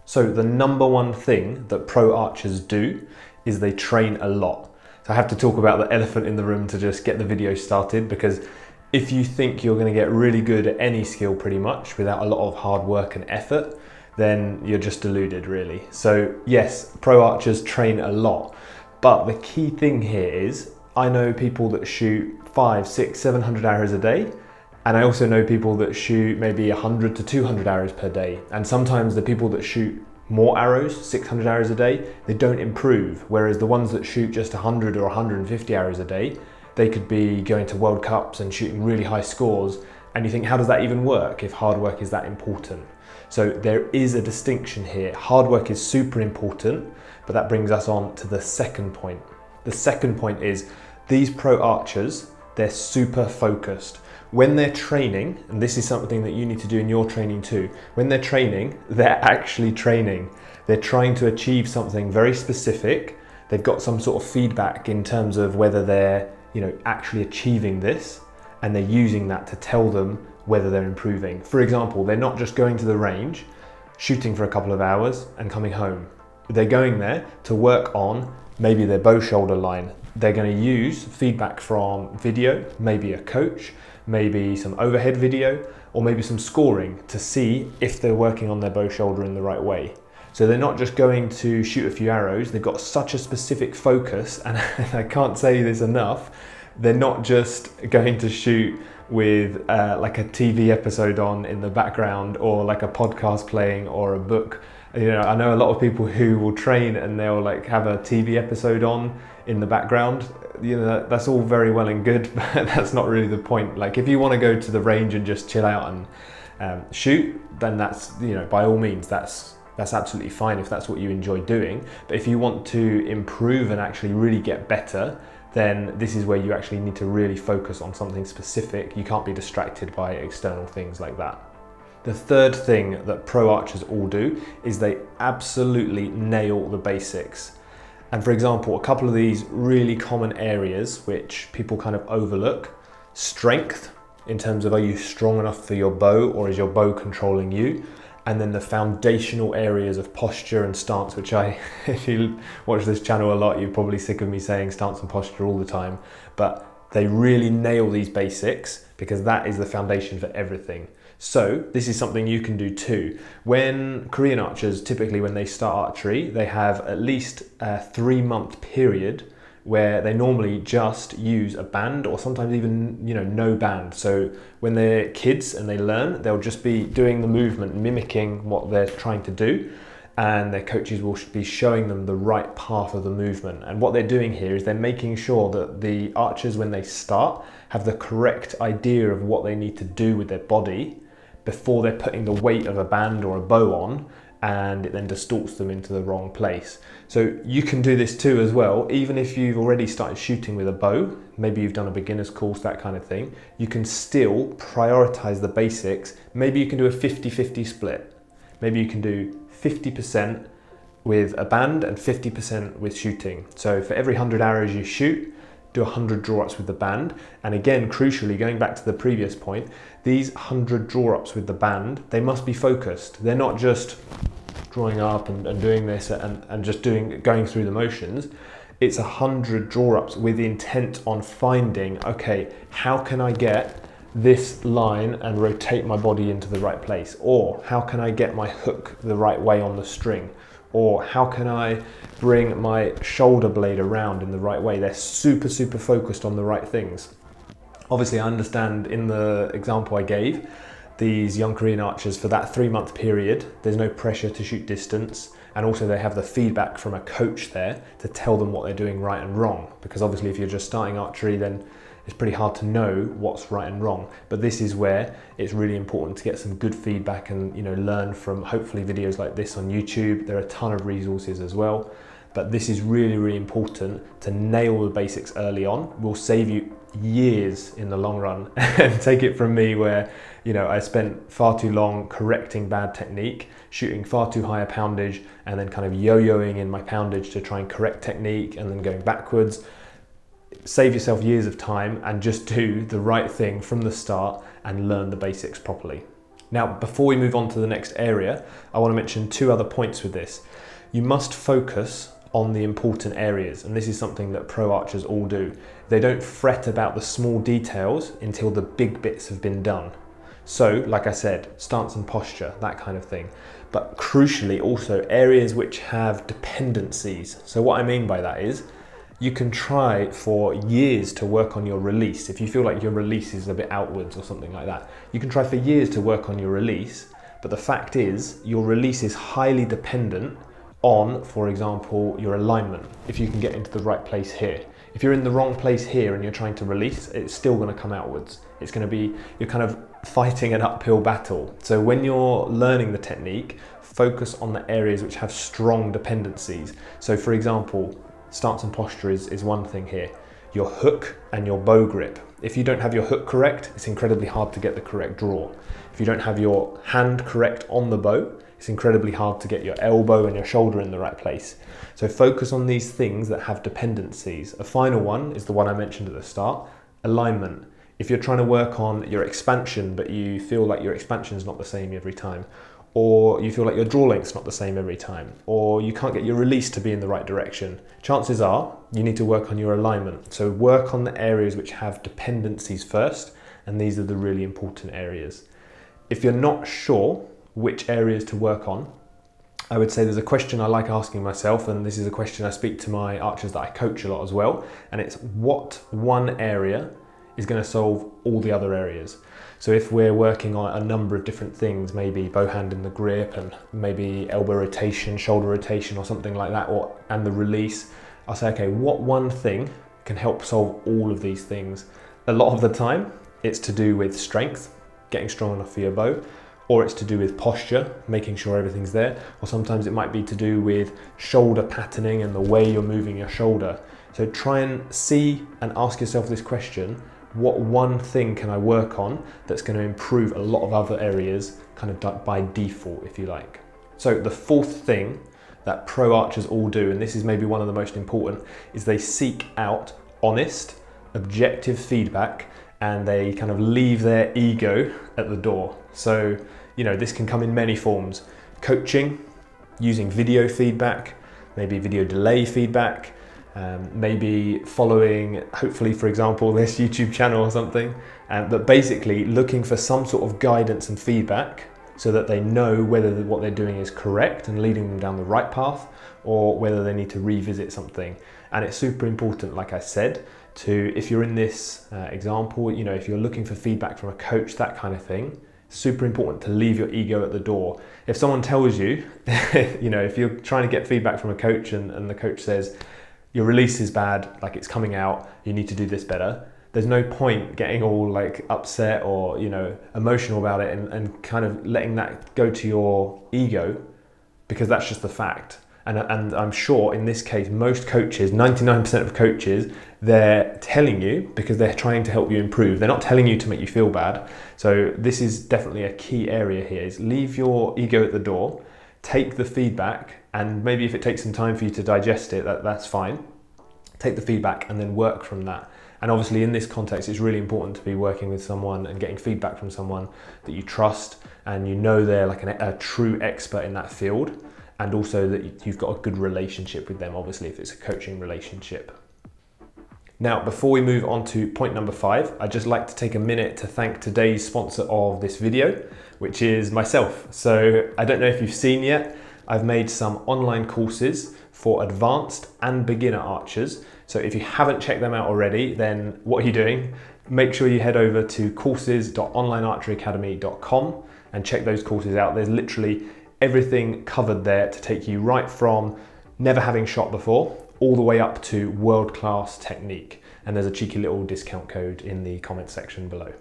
So the number one thing that pro archers do is they train a lot. So I have to talk about the elephant in the room to just get the video started, because if you think you're going to get really good at any skill pretty much without a lot of hard work and effort, then you're just deluded really. So yes, pro archers train a lot, but the key thing here is I know people that shoot 500, 600, 700 arrows a day. And I also know people that shoot maybe 100 to 200 arrows per day. And sometimes the people that shoot more arrows, 600 arrows a day, they don't improve. Whereas the ones that shoot just 100 or 150 arrows a day, they could be going to World Cups and shooting really high scores. And you think, how does that even work if hard work is that important? So there is a distinction here. Hard work is super important, but that brings us on to the second point. The second point is these pro archers, they're super focused. When they're training, and this is something that you need to do in your training too, when they're training, they're actually training. They're trying to achieve something very specific. They've got some sort of feedback in terms of whether they're, actually achieving this, and they're using that to tell them whether they're improving. For example, they're not just going to the range, shooting for a couple of hours and coming home. They're going there to work on maybe their bow shoulder line. They're going to use feedback from video, maybe a coach, maybe some overhead video, or maybe some scoring to see if they're working on their bow shoulder in the right way. So they're not just going to shoot a few arrows, they've got such a specific focus, and I can't say this enough, they're not just going to shoot with like a TV episode on in the background, or like a podcast playing, or a book. I know a lot of people who will train and they'll like have a TV episode on in the background. That's all very well and good, but that's not really the point. Like if you want to go to the range and just chill out and shoot, then that's, by all means, that's absolutely fine if that's what you enjoy doing. But if you want to improve and actually really get better, then this is where you actually need to really focus on something specific. You can't be distracted by external things like that. The third thing that pro archers all do is they absolutely nail the basics. And for example, a couple of these really common areas which people kind of overlook: strength, in terms of are you strong enough for your bow, or is your bow controlling you? And then the foundational areas of posture and stance, which if you watch this channel a lot, you're probably sick of me saying stance and posture all the time, but they really nail these basics because that is the foundation for everything. So this is something you can do too. When Korean archers, typically when they start archery, they have at least a 3-month period where they normally just use a band, or sometimes even no band. So when they're kids and they learn, they'll just be doing the movement, mimicking what they're trying to do, and their coaches will be showing them the right path of the movement. And what they're doing here is they're making sure that the archers, when they start, have the correct idea of what they need to do with their body before they're putting the weight of a band or a bow on, and it then distorts them into the wrong place. So you can do this too as well. Even if you've already started shooting with a bow, maybe you've done a beginner's course, that kind of thing, you can still prioritize the basics. Maybe you can do a 50-50 split. Maybe you can do 50% with a band and 50% with shooting. So for every 100 arrows you shoot, do 100 draw-ups with the band. And again, crucially, going back to the previous point, these 100 draw-ups with the band, they must be focused. They're not just drawing up and doing this and just going through the motions. It's 100 draw-ups with the intent on finding, okay, how can I get this line and rotate my body into the right place? Or how can I get my hook the right way on the string? Or how can I bring my shoulder blade around in the right way? They're super, super focused on the right things. Obviously, I understand in the example I gave, these young Korean archers, for that 3-month period, there's no pressure to shoot distance. And also they have the feedback from a coach there to tell them what they're doing right and wrong. Because obviously if you're just starting archery, then it's pretty hard to know what's right and wrong. But this is where it's really important to get some good feedback and learn from hopefully videos like this on YouTube. There are a ton of resources as well. But this is really, really important to nail the basics early on. Will save you years in the long run. And take it from me where, I spent far too long correcting bad technique, shooting far too high a poundage, and then kind of yo-yoing in my poundage to try and correct technique and then going backwards. Save yourself years of time and just do the right thing from the start and learn the basics properly. Now, before we move on to the next area, I want to mention two other points with this. You must focus on the important areas, and this is something that pro archers all do. They don't fret about the small details until the big bits have been done. So, like I said, stance and posture, that kind of thing. But crucially also areas which have dependencies. So what I mean by that is, you can try for years to work on your release. If you feel like your release is a bit outwards or something like that, you can try for years to work on your release, but the fact is your release is highly dependent on, for example, your alignment. If you can get into the right place here. If you're in the wrong place here and you're trying to release, it's still going to come outwards. It's going to be, you're kind of fighting an uphill battle. So when you're learning the technique, focus on the areas which have strong dependencies. So for example, stance and posture is one thing here. Your hook and your bow grip. If you don't have your hook correct, it's incredibly hard to get the correct draw. If you don't have your hand correct on the bow, it's incredibly hard to get your elbow and your shoulder in the right place. So focus on these things that have dependencies. A final one is the one I mentioned at the start, alignment. If you're trying to work on your expansion, but you feel like your expansion is not the same every time, or you feel like your draw length's not the same every time, or you can't get your release to be in the right direction, chances are you need to work on your alignment. So work on the areas which have dependencies first, and these are the really important areas. If you're not sure which areas to work on, I would say there's a question I like asking myself, and this is a question I speak to my archers that I coach a lot as well, and it's what one area is going to solve all the other areas. So if we're working on a number of different things, maybe bow hand in the grip and maybe elbow rotation, shoulder rotation or something like that, and the release, I'll say, okay, what one thing can help solve all of these things? A lot of the time, it's to do with strength, getting strong enough for your bow, or it's to do with posture, making sure everything's there, or sometimes it might be to do with shoulder patterning and the way you're moving your shoulder. So try and see and ask yourself this question, what one thing can I work on that's going to improve a lot of other areas kind of by default, if you like. So the fourth thing that pro archers all do, and this is maybe one of the most important, is they seek out honest, objective feedback, and they kind of leave their ego at the door. So, you know, this can come in many forms. Coaching, using video feedback, maybe video delay feedback, maybe following, hopefully, for example, this YouTube channel or something, but basically looking for some sort of guidance and feedback so that they know whether what they're doing is correct and leading them down the right path, or whether they need to revisit something. And it's super important, like I said, to, if you're in this example, you know, if you're looking for feedback from a coach, that kind of thing, super important to leave your ego at the door. If someone tells you, you know, if you're trying to get feedback from a coach and the coach says, your release is bad, like it's coming out, you need to do this better, there's no point getting all like upset or, you know, emotional about it and kind of letting that go to your ego, because that's just the fact. And I'm sure in this case, most coaches, 99% of coaches, they're telling you because they're trying to help you improve. They're not telling you to make you feel bad. So this is definitely a key area here, is leave your ego at the door, take the feedback, and maybe if it takes some time for you to digest it, that's fine. Take the feedback and then work from that. And obviously in this context, it's really important to be working with someone and getting feedback from someone that you trust and you know they're like a true expert in that field, and also that you've got a good relationship with them, obviously, if it's a coaching relationship. Now, before we move on to point number 5, I'd just like to take a minute to thank today's sponsor of this video, which is myself. So I don't know if you've seen yet, I've made some online courses for advanced and beginner archers. So if you haven't checked them out already, then what are you doing? Make sure you head over to courses.onlinearcheryacademy.com and check those courses out. There's literally everything covered there to take you right from never having shot before all the way up to world-class technique. And there's a cheeky little discount code in the comment section below.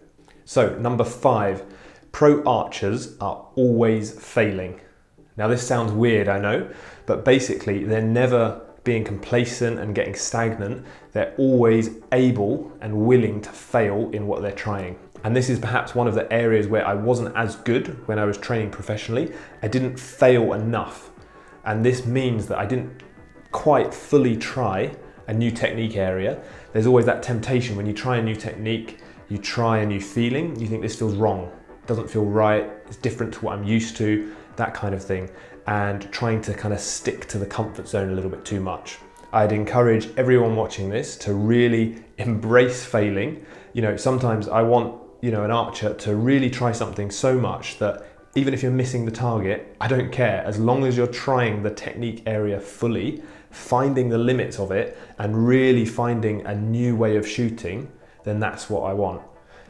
So number 5, pro archers are always failing. Now this sounds weird, I know, but basically they're never being complacent and getting stagnant. They're always able and willing to fail in what they're trying. And this is perhaps one of the areas where I wasn't as good when I was training professionally. I didn't fail enough. And this means that I didn't quite fully try a new technique area. There's always that temptation when you try a new technique, you try a new feeling, you think this feels wrong. doesn't feel right, it's different to what I'm used to, that kind of thing, and trying to kind of stick to the comfort zone a little bit too much. I'd encourage everyone watching this to really embrace failing. You know, sometimes I want, you know, an archer to really try something so much that even if you're missing the target, I don't care. As long as you're trying the technique area fully, finding the limits of it and really finding a new way of shooting, then that's what I want.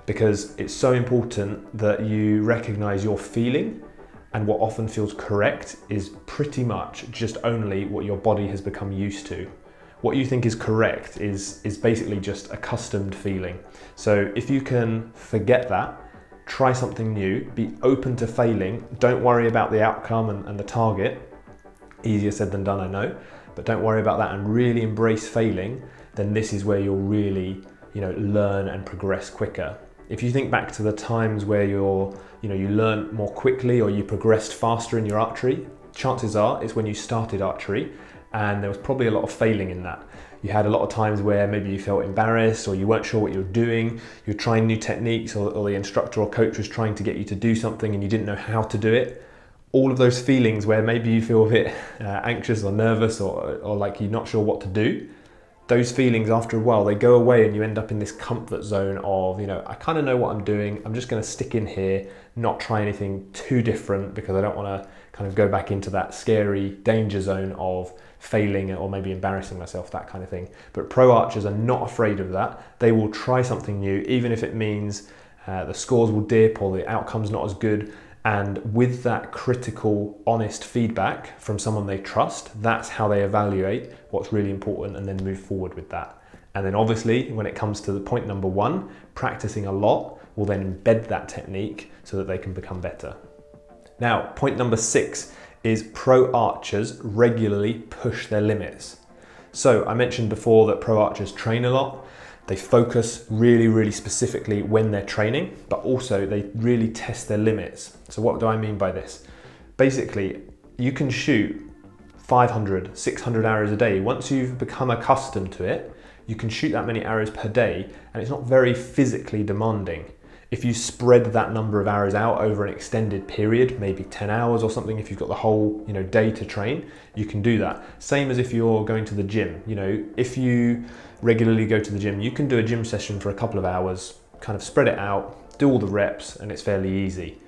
Because it's so important that you recognize your feeling, and what often feels correct is pretty much just only what your body has become used to. What you think is correct is basically just accustomed feeling. So if you can forget that, try something new, be open to failing, don't worry about the outcome and the target. Easier said than done, I know, but don't worry about that and really embrace failing, then this is where you'll really, you know, learn and progress quicker. If you think back to the times where you learn more quickly or you progressed faster in your archery, chances are it's when you started archery, and there was probably a lot of failing in that. You had a lot of times where maybe you felt embarrassed or you weren't sure what you were doing, you were trying new techniques, or the instructor or coach was trying to get you to do something and you didn't know how to do it. All of those feelings where maybe you feel a bit anxious or nervous or like you're not sure what to do, those feelings after a while, they go away and you end up in this comfort zone of, you know, I kind of know what I'm doing, I'm just going to stick in here, not try anything too different because I don't want to kind of go back into that scary danger zone of failing or maybe embarrassing myself, that kind of thing. But pro archers are not afraid of that. They will try something new, even if it means the scores will dip or the outcome's not as good. And with that critical, honest feedback from someone they trust, that's how they evaluate what's really important and then move forward with that. And then obviously, when it comes to the point number one, practicing a lot will then embed that technique so that they can become better. Now, point number 6 is pro archers regularly push their limits. So I mentioned before that pro archers train a lot. They focus really, really specifically when they're training, but also they really test their limits. So what do I mean by this? Basically, you can shoot 500, 600 arrows a day. Once you've become accustomed to it, you can shoot that many arrows per day, and it's not very physically demanding. If you spread that number of arrows out over an extended period, maybe 10 hours or something, if you've got the whole, you know, day to train, you can do that. Same as if you're going to the gym. You know, if you regularly go to the gym, you can do a gym session for a couple of hours, kind of spread it out, do all the reps, and it's fairly easy.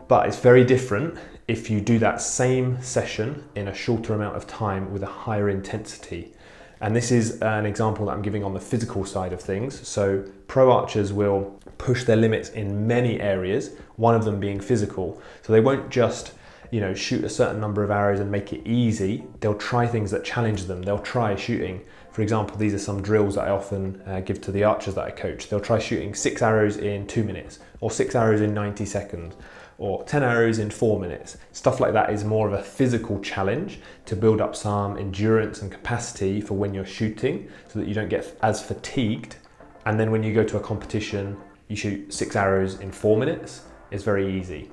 But it's very different if you do that same session in a shorter amount of time with a higher intensity. And this is an example that I'm giving on the physical side of things. So pro archers will push their limits in many areas, one of them being physical. So they won't just, you know, shoot a certain number of arrows and make it easy. They'll try things that challenge them. They'll try shooting. For example, these are some drills that I often give to the archers that I coach. They'll try shooting 6 arrows in 2 minutes, or 6 arrows in 90 seconds, or 10 arrows in 4 minutes. Stuff like that is more of a physical challenge to build up some endurance and capacity for when you're shooting so that you don't get as fatigued. And then when you go to a competition, you shoot 6 arrows in 4 minutes. It's very easy.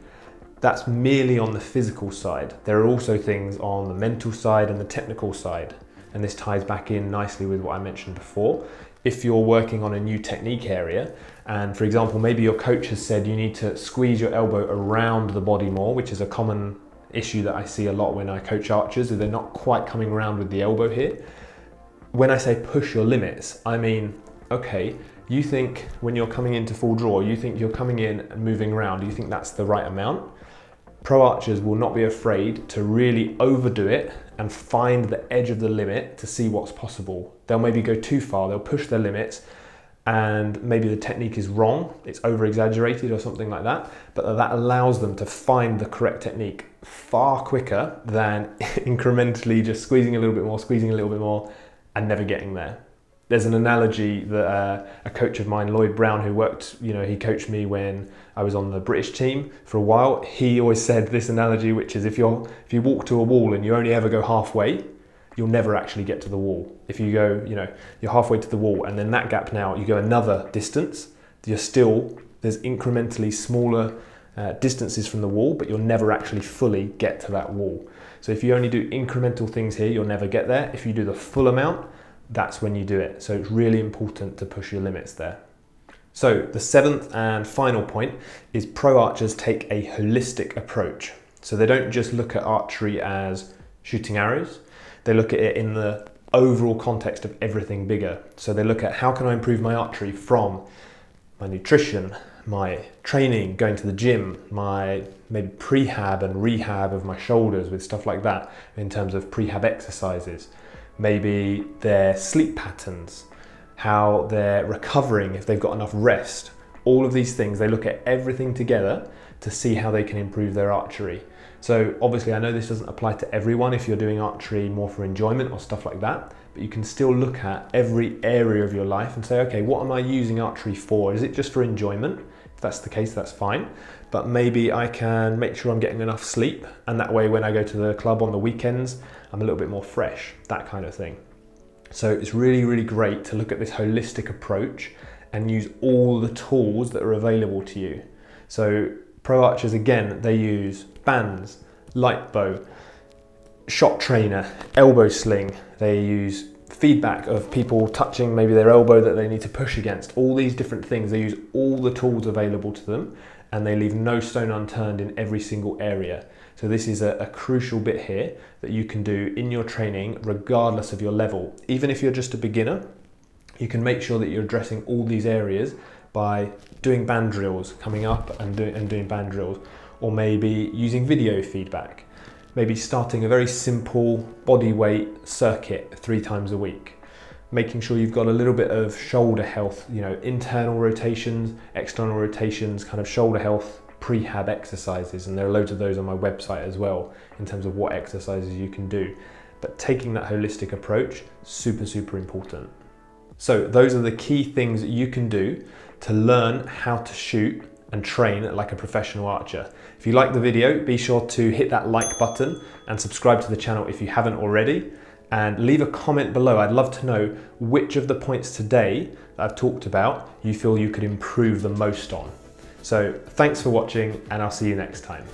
That's merely on the physical side. There are also things on the mental side and the technical side. And this ties back in nicely with what I mentioned before. If you're working on a new technique area, and for example, maybe your coach has said you need to squeeze your elbow around the body more, which is a common issue that I see a lot when I coach archers, they're not quite coming around with the elbow here. When I say push your limits, I mean, okay, you think when you're coming into full draw, you think you're coming in and moving around, you think that's the right amount? Pro archers will not be afraid to really overdo it and find the edge of the limit to see what's possible. They'll maybe go too far, they'll push their limits, and maybe the technique is wrong, it's over exaggerated or something like that, but that allows them to find the correct technique far quicker than incrementally just squeezing a little bit more, and never getting there. There's an analogy that a coach of mine, Lloyd Brown, who worked, he coached me when I was on the British team for a while. He always said this analogy, which is if you walk to a wall and you only ever go halfway, you'll never actually get to the wall. If you go, you're halfway to the wall and then that gap now, you go another distance, there's incrementally smaller distances from the wall, but you'll never actually fully get to that wall. So if you only do incremental things here, you'll never get there. If you do the full amount, that's when you do it. So it's really important to push your limits there. So the seventh and final point is pro archers take a holistic approach. So they don't just look at archery as shooting arrows, they look at it in the overall context of everything bigger. So they look at how can I improve my archery from my nutrition, my training, going to the gym, my maybe prehab and rehab of my shoulders with stuff like that in terms of prehab exercises, maybe their sleep patterns, how they're recovering, if they've got enough rest. All of these things, they look at everything together to see how they can improve their archery. So obviously I know this doesn't apply to everyone if you're doing archery more for enjoyment or stuff like that, but you can still look at every area of your life and say, okay, what am I using archery for? Is it just for enjoyment? If that's the case, that's fine. But maybe I can make sure I'm getting enough sleep, and that way when I go to the club on the weekends, I'm a little bit more fresh, that kind of thing. So it's really, really great to look at this holistic approach and use all the tools that are available to you. So pro archers, again, they use bands, light bow, shot trainer, elbow sling. They use feedback of people touching maybe their elbow that they need to push against. All these different things, they use all the tools available to them, and they leave no stone unturned in every single area. So this is a crucial bit here that you can do in your training regardless of your level. Even if you're just a beginner, you can make sure that you're addressing all these areas by doing band drills, coming up and doing band drills, or maybe using video feedback. Maybe starting a very simple body weight circuit 3 times a week. Making sure you've got a little bit of shoulder health, you know, internal rotations, external rotations, kind of shoulder health, prehab exercises, and there are loads of those on my website as well in terms of what exercises you can do. But taking that holistic approach, super, super important. So those are the key things that you can do to learn how to shoot and train like a professional archer. If you like the video, be sure to hit that like button and subscribe to the channel if you haven't already, and leave a comment below. I'd love to know which of the points today that I've talked about you feel you could improve the most on. So thanks for watching, and I'll see you next time.